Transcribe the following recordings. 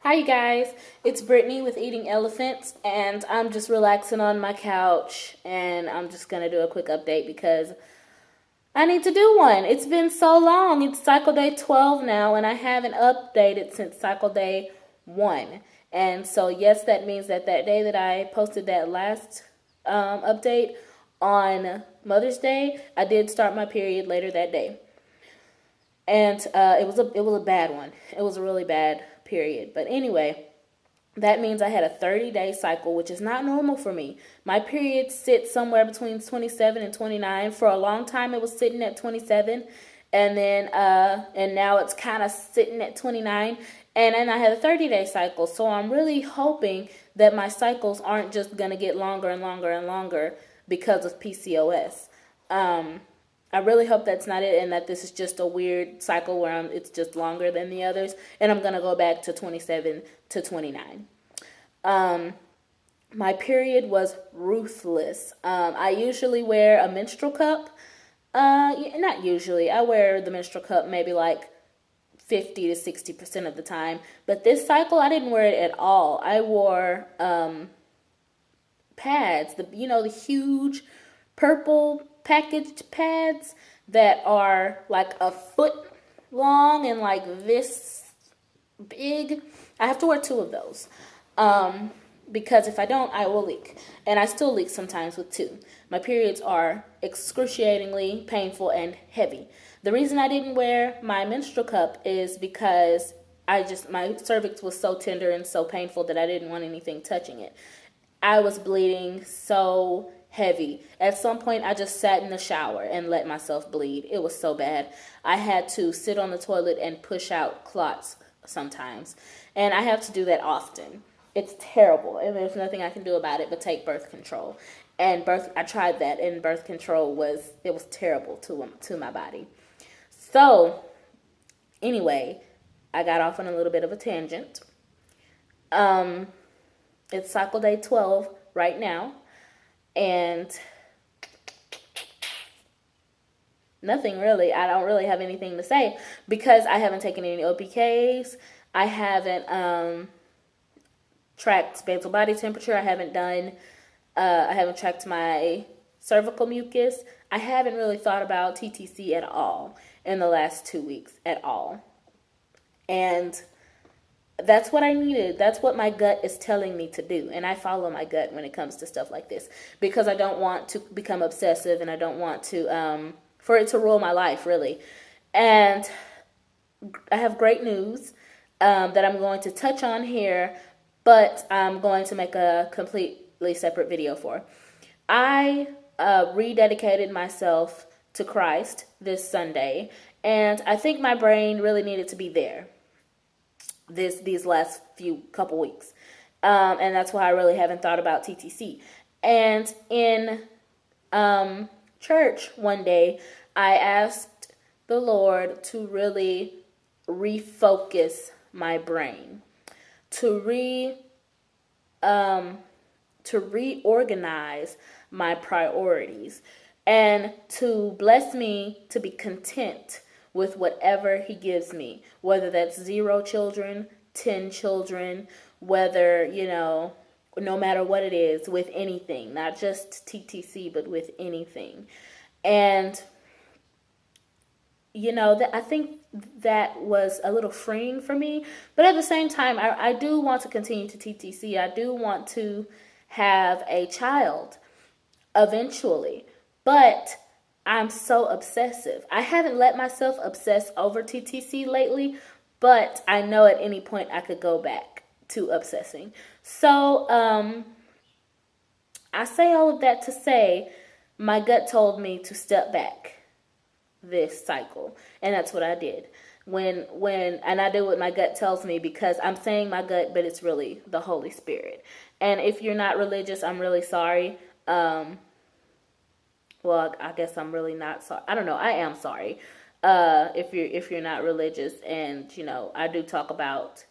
Hi, you guys. It's Brittany with Eating Elephants, and I'm just relaxing on my couch. And I'm just going to do a quick update because I need to do one. It's been so long. It's cycle day 12 now, and I haven't updated since cycle day 1. And so, yes, that means that day that I posted that last update on Mother's Day, I did start my period later that day. And it was a bad one. It was a really bad period. But anyway, that means I had a 30-day cycle, which is not normal for me. My period sits somewhere between 27 and 29. For a long time, it was sitting at 27, and now it's kind of sitting at 29. And then I had a 30-day cycle, so I'm really hoping that my cycles aren't just gonna get longer and longer and longer because of PCOS. I really hope that's not it, and that this is just a weird cycle where it's just longer than the others, and I'm gonna go back to 27 to 29. My period was ruthless. I usually wear a menstrual cup. Not usually. I wear the menstrual cup maybe like 50 to 60% of the time. But this cycle, I didn't wear it at all. I wore pads, the huge purple packaged pads that are like a foot long and like this big. I have to wear 2 of those. Because if I don't, I will leak. And I still leak sometimes with 2. My periods are excruciatingly painful and heavy. The reason I didn't wear my menstrual cup is because my cervix was so tender and so painful that I didn't want anything touching it. I was bleeding so heavy. At some point, I just sat in the shower and let myself bleed. It was so bad. I had to sit on the toilet and push out clots sometimes. And I have to do that often. It's terrible, and there's nothing I can do about it but take birth control. And I tried that, and birth control was terrible to my body. So, anyway, I got off on a little bit of a tangent. It's cycle day 12 right now, and nothing really. I don't really have anything to say because I haven't taken any OPKs. I haven't tracked basal body temperature. I haven't tracked my cervical mucus. I haven't really thought about TTC at all in the last 2 weeks at all. And that's what I needed. That's what my gut is telling me to do. And I follow my gut when it comes to stuff like this because I don't want to become obsessive, and I don't want to, for it to rule my life, really. And I have great news that I'm going to touch on here, but I'm going to make a completely separate video for. I rededicated myself to Christ this Sunday, and I think my brain really needed to be there these last couple weeks. And that's why I really haven't thought about TTC. And in church one day, I asked the Lord to really refocus my brain, to reorganize my priorities, and to bless me to be content with whatever he gives me, whether that's 0 children, 10 children, whether, no matter what it is, with anything, not just TTC, but with anything. And I think that was a little freeing for me. But at the same time, I do want to continue to TTC. I do want to have a child eventually. But I'm so obsessive. I haven't let myself obsess over TTC lately, but I know at any point I could go back to obsessing. So I say all of that to say my gut told me to step back this cycle, and that's what I did. And I do what my gut tells me, because I'm saying my gut, but it's really the Holy Spirit. And if you're not religious, I'm really sorry. Well, I guess I'm really not sorry. I don't know. I am sorry. If you're not religious, and I do talk about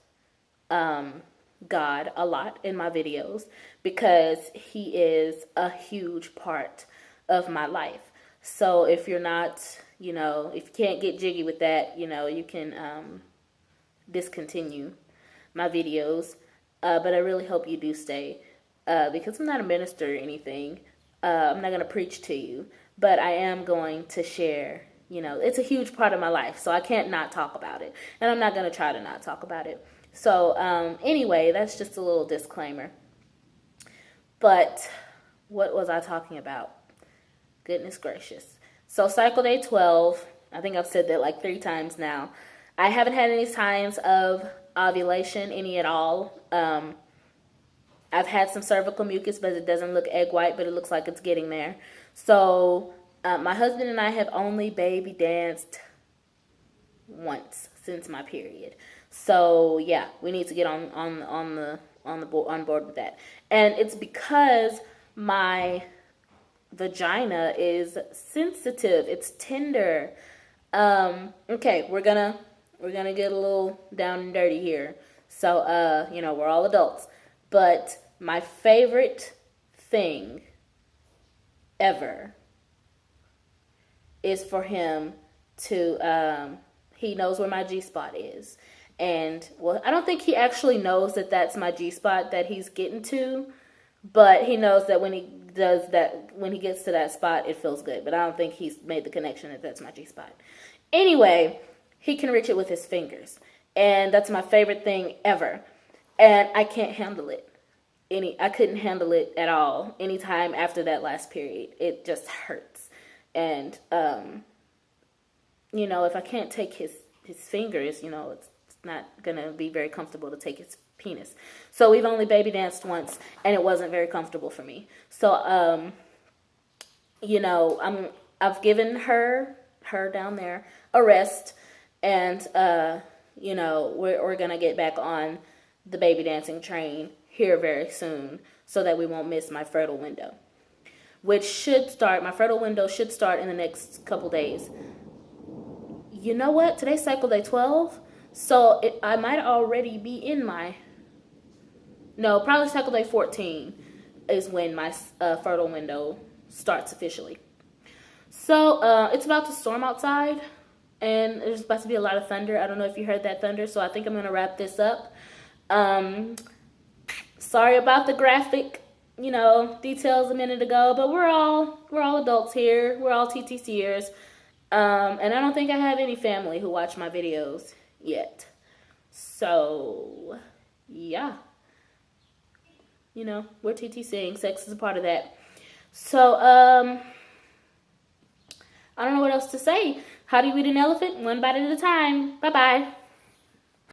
God a lot in my videos because he is a huge part of my life. So if you're not, if you can't get jiggy with that, you can discontinue my videos. But I really hope you do stay, because I'm not a minister or anything. I'm not going to preach to you, but I am going to share. It's a huge part of my life, so I can't not talk about it. And I'm not going to try to not talk about it. So anyway, that's just a little disclaimer. But what was I talking about? Goodness gracious. So cycle day 12, I think I've said that like 3 times now. I haven't had any signs of ovulation, any at all. I've had some cervical mucus, but it doesn't look egg white, but it looks like it's getting there. So my husband and I have only baby danced once since my period. So yeah, we need to get on board with that. And it's because my vagina is sensitive. It's tender. Okay, we're gonna get a little down and dirty here. So we're all adults. But my favorite thing ever is for him to, he knows where my G-spot is. And, well, I don't think he actually knows that that's my G-spot that he's getting to. But he knows that when he does that, when he gets to that spot, it feels good. But I don't think he's made the connection that that's my G-spot. Anyway, he can reach it with his fingers. And that's my favorite thing ever. And I can't handle it. I couldn't handle it at all anytime after that last period. It just hurts. And, if I can't take his fingers, it's not going to be very comfortable to take his penis. So we've only baby danced once, and it wasn't very comfortable for me. So, I've given her down there a rest, and, we're going to get back on the baby dancing train here very soon so that we won't miss my fertile window, which should start, my fertile window should start in the next couple days. You know what? Today's cycle day 12, so I might already be in probably cycle day 14 is when my fertile window starts officially. So it's about to storm outside, and there's about to be a lot of thunder. I don't know if you heard that thunder, so I think I'm going to wrap this up. Sorry about the graphic, details a minute ago, but we're all adults here. We're all TTCers. And I don't think I have any family who watch my videos yet. So, yeah. We're TTCing. Sex is a part of that. So, I don't know what else to say. How do you eat an elephant? One bite at a time. Bye-bye.